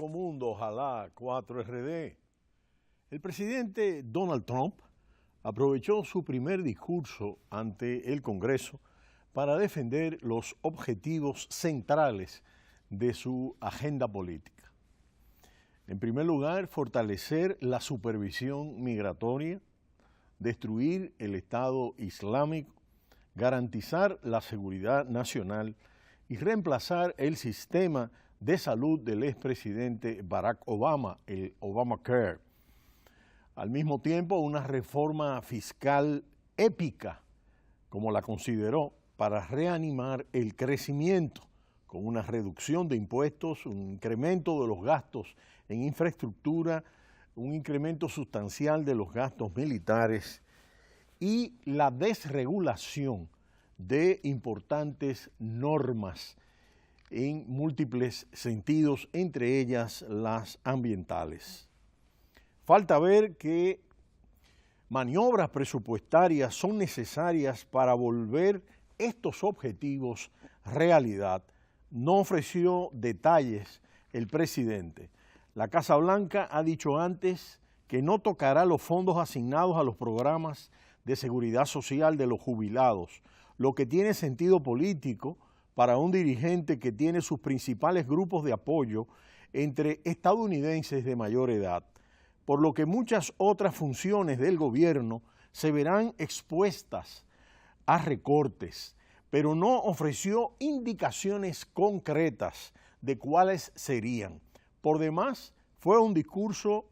Ecomundo, ojalá 4RD. El presidente Donald Trump aprovechó su primer discurso ante el Congreso para defender los objetivos centrales de su agenda política. En primer lugar, fortalecer la supervisión migratoria, destruir el Estado Islámico, garantizar la seguridad nacional y reemplazar el sistema de salud del expresidente Barack Obama, el Obamacare. Al mismo tiempo, una reforma fiscal épica, como la consideró, para reanimar el crecimiento, con una reducción de impuestos, un incremento de los gastos en infraestructura, un incremento sustancial de los gastos militares y la desregulación de importantes normas en múltiples sentidos, entre ellas las ambientales. Falta ver qué maniobras presupuestarias son necesarias para volver estos objetivos realidad. No ofreció detalles el presidente. La Casa Blanca ha dicho antes que no tocará los fondos asignados a los programas de seguridad social de los jubilados, lo que tiene sentido político para un dirigente que tiene sus principales grupos de apoyo entre estadounidenses de mayor edad, por lo que muchas otras funciones del gobierno se verán expuestas a recortes, pero no ofreció indicaciones concretas de cuáles serían. Por demás, fue un discurso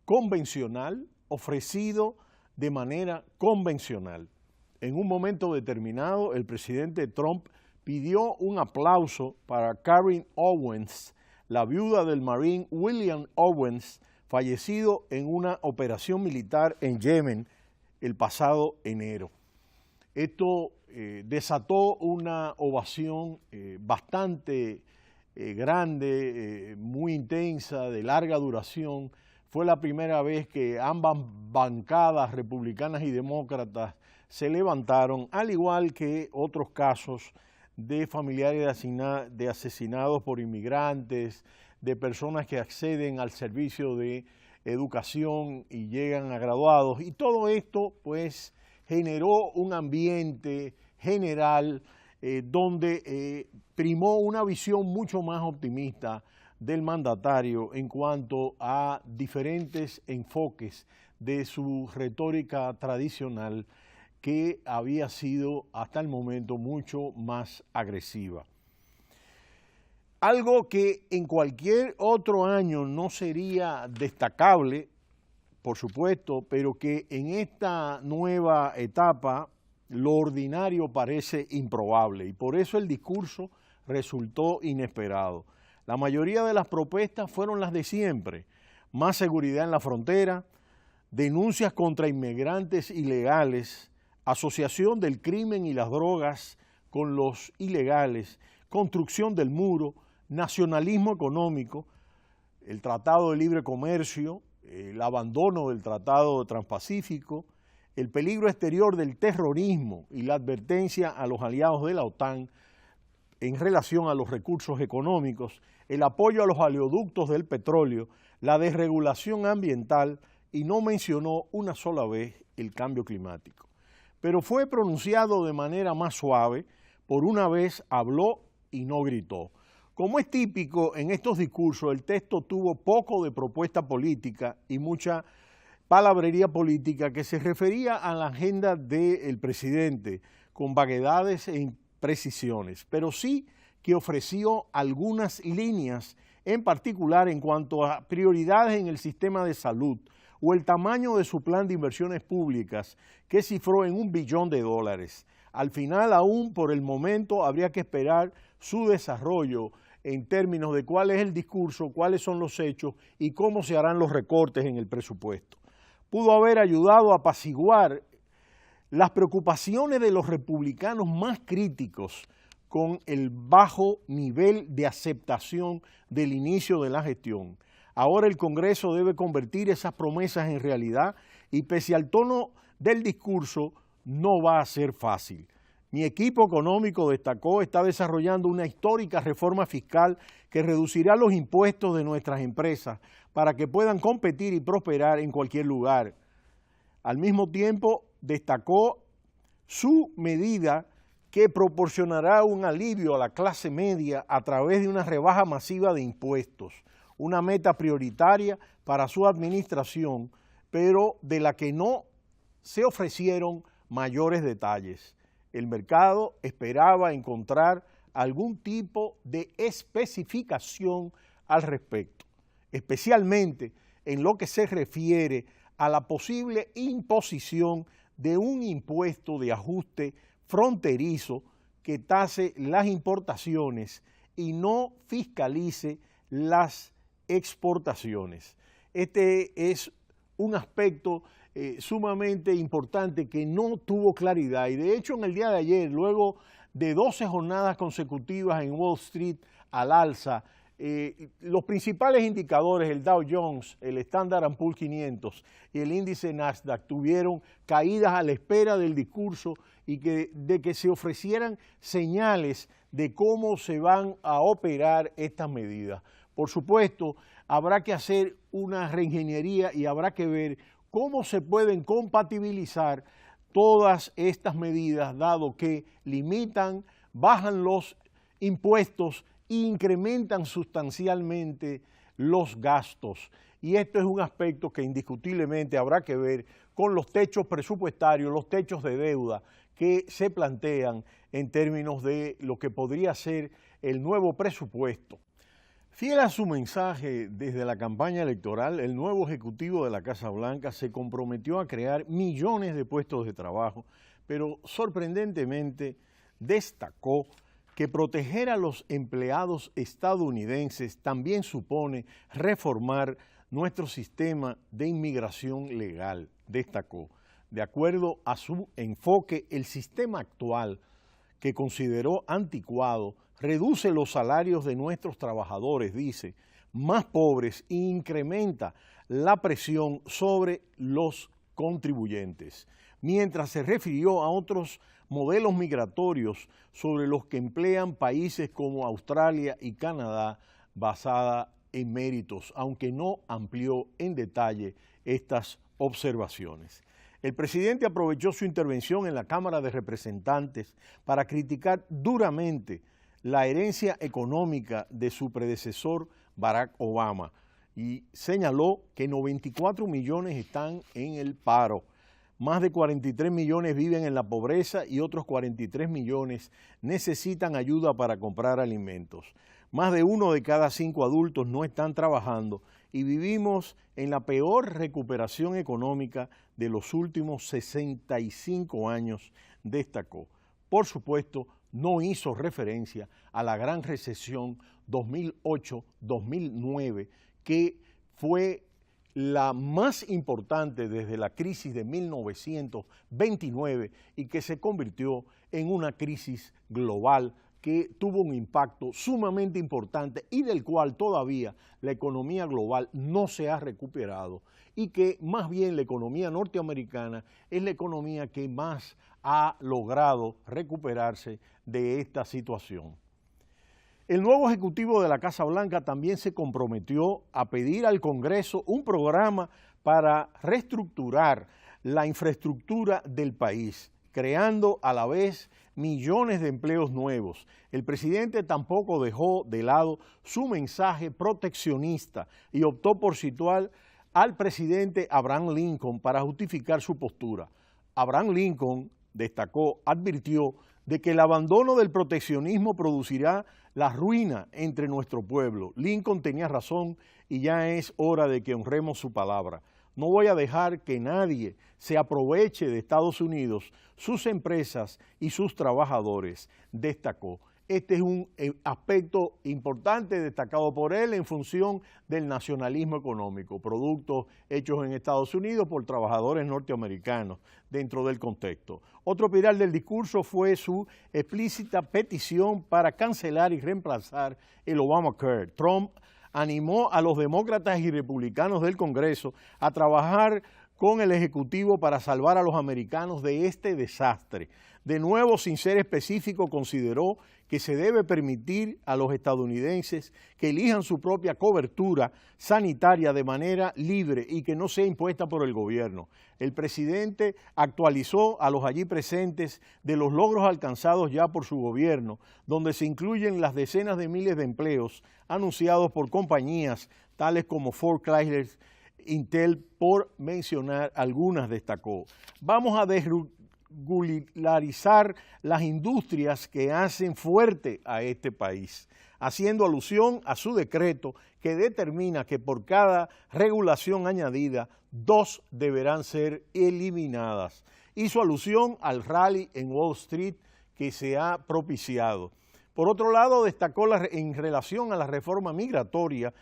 convencional, ofrecido de manera convencional. En un momento determinado, el presidente Trump pidió un aplauso para Karen Owens, la viuda del Marine William Owens, fallecido en una operación militar en Yemen el pasado enero. Esto desató una ovación bastante grande, muy intensa, de larga duración. Fue la primera vez que ambas bancadas, republicanas y demócratas, se levantaron, al igual que otros casos de familiares de asesinados por inmigrantes, de personas que acceden al servicio de educación y llegan a graduados. Y todo esto, pues, generó un ambiente general donde primó una visión mucho más optimista del mandatario en cuanto a diferentes enfoques de su retórica tradicional, que había sido hasta el momento mucho más agresiva. Algo que en cualquier otro año no sería destacable, por supuesto, pero que en esta nueva etapa lo ordinario parece improbable y por eso el discurso resultó inesperado. La mayoría de las propuestas fueron las de siempre: más seguridad en la frontera, denuncias contra inmigrantes ilegales, asociación del crimen y las drogas con los ilegales, construcción del muro, nacionalismo económico, el Tratado de Libre Comercio, el abandono del Tratado Transpacífico, el peligro exterior del terrorismo y la advertencia a los aliados de la OTAN en relación a los recursos económicos, el apoyo a los oleoductos del petróleo, la desregulación ambiental, y no mencionó una sola vez el cambio climático. Pero fue pronunciado de manera más suave, por una vez habló y no gritó. Como es típico en estos discursos, el texto tuvo poco de propuesta política y mucha palabrería política que se refería a la agenda del presidente, con vaguedades e imprecisiones, pero sí que ofreció algunas líneas, en particular en cuanto a prioridades en el sistema de salud o el tamaño de su plan de inversiones públicas, que cifró en $1 billón. Al final, aún por el momento, habría que esperar su desarrollo en términos de cuál es el discurso, cuáles son los hechos y cómo se harán los recortes en el presupuesto. Pudo haber ayudado a apaciguar las preocupaciones de los republicanos más críticos con el bajo nivel de aceptación del inicio de la gestión. Ahora el Congreso debe convertir esas promesas en realidad y pese al tono del discurso no va a ser fácil. Mi equipo económico, destacó, está desarrollando una histórica reforma fiscal que reducirá los impuestos de nuestras empresas para que puedan competir y prosperar en cualquier lugar. Al mismo tiempo, destacó su medida que proporcionará un alivio a la clase media a través de una rebaja masiva de impuestos, una meta prioritaria para su administración, pero de la que no se ofrecieron mayores detalles. El mercado esperaba encontrar algún tipo de especificación al respecto, especialmente en lo que se refiere a la posible imposición de un impuesto de ajuste fronterizo que tase las importaciones y no fiscalice las exportaciones. Este es un aspecto sumamente importante que no tuvo claridad y de hecho en el día de ayer, luego de 12 jornadas consecutivas en Wall Street al alza, los principales indicadores, el Dow Jones, el Standard & Poor's 500 y el índice Nasdaq tuvieron caídas a la espera del discurso y de que se ofrecieran señales de cómo se van a operar estas medidas. Por supuesto, habrá que hacer una reingeniería y habrá que ver cómo se pueden compatibilizar todas estas medidas, dado que limitan, bajan los impuestos e incrementan sustancialmente los gastos. Y esto es un aspecto que indiscutiblemente habrá que ver con los techos presupuestarios, los techos de deuda que se plantean en términos de lo que podría ser el nuevo presupuesto. Fiel a su mensaje desde la campaña electoral, el nuevo ejecutivo de la Casa Blanca se comprometió a crear millones de puestos de trabajo, pero sorprendentemente destacó que proteger a los empleados estadounidenses también supone reformar nuestro sistema de inmigración legal, destacó. De acuerdo a su enfoque, el sistema actual, que consideró anticuado, reduce los salarios de nuestros trabajadores, dice, más pobres e incrementa la presión sobre los contribuyentes, mientras se refirió a otros modelos migratorios sobre los que emplean países como Australia y Canadá basada en méritos, aunque no amplió en detalle estas observaciones. El presidente aprovechó su intervención en la Cámara de Representantes para criticar duramente la herencia económica de su predecesor Barack Obama y señaló que 94 millones están en el paro, más de 43 millones viven en la pobreza y otros 43 millones necesitan ayuda para comprar alimentos. Más de 1 de cada 5 adultos no están trabajando y vivimos en la peor recuperación económica de los últimos 65 años, destacó. Por supuesto, no hizo referencia a la gran recesión 2008-2009, que fue la más importante desde la crisis de 1929 y que se convirtió en una crisis global que tuvo un impacto sumamente importante y del cual todavía la economía global no se ha recuperado y que más bien la economía norteamericana es la economía que más ha logrado recuperarse de esta situación. El nuevo ejecutivo de la Casa Blanca también se comprometió a pedir al Congreso un programa para reestructurar la infraestructura del país, creando a la vez millones de empleos nuevos. El presidente tampoco dejó de lado su mensaje proteccionista y optó por situar al presidente Abraham Lincoln para justificar su postura. Abraham Lincoln, destacó, advirtió de que el abandono del proteccionismo producirá la ruina entre nuestro pueblo. Lincoln tenía razón y ya es hora de que honremos su palabra. No voy a dejar que nadie se aproveche de Estados Unidos, sus empresas y sus trabajadores, destacó. Este es un aspecto importante destacado por él en función del nacionalismo económico, productos hechos en Estados Unidos por trabajadores norteamericanos dentro del contexto. Otro pilar del discurso fue su explícita petición para cancelar y reemplazar el Obamacare. Trump animó a los demócratas y republicanos del Congreso a trabajar con el Ejecutivo para salvar a los americanos de este desastre. De nuevo, sin ser específico, consideró que se debe permitir a los estadounidenses que elijan su propia cobertura sanitaria de manera libre y que no sea impuesta por el gobierno. El presidente actualizó a los allí presentes de los logros alcanzados ya por su gobierno, donde se incluyen las decenas de miles de empleos anunciados por compañías tales como Ford, Chrysler, Intel, por mencionar algunas, destacó. Vamos a desregularizar las industrias que hacen fuerte a este país, haciendo alusión a su decreto que determina que por cada regulación añadida, 2 deberán ser eliminadas. Hizo alusión al rally en Wall Street que se ha propiciado. Por otro lado, destacó en relación a la reforma migratoria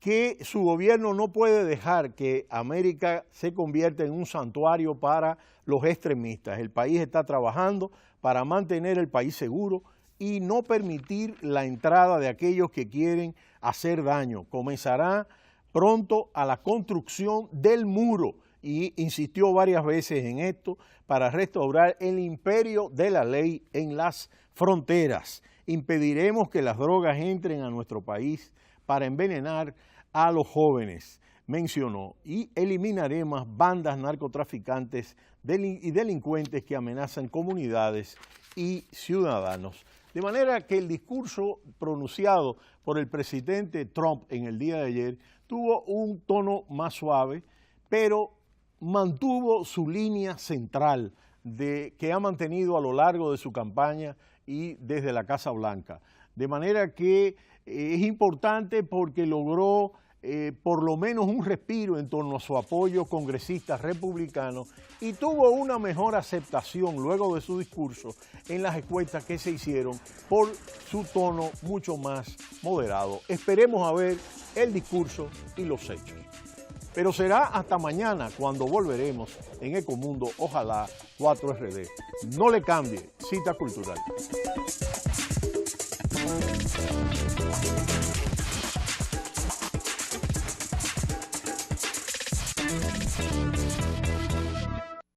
que su gobierno no puede dejar que América se convierta en un santuario para los extremistas. El país está trabajando para mantener el país seguro y no permitir la entrada de aquellos que quieren hacer daño. Comenzará pronto a la construcción del muro y insistió varias veces en esto para restaurar el imperio de la ley en las fronteras. Impediremos que las drogas entren a nuestro país para envenenar a los jóvenes, mencionó, y eliminaremos bandas narcotraficantes y delincuentes que amenazan comunidades y ciudadanos. De manera que el discurso pronunciado por el presidente Trump en el día de ayer tuvo un tono más suave, pero mantuvo su línea central que ha mantenido a lo largo de su campaña y desde la Casa Blanca. De manera que es importante porque logró por lo menos un respiro en torno a su apoyo congresistas republicanos y tuvo una mejor aceptación luego de su discurso en las encuestas que se hicieron por su tono mucho más moderado. Esperemos a ver el discurso y los hechos. Pero será hasta mañana cuando volveremos en Ecomundo, ojalá 4RD. No le cambie, cita cultural.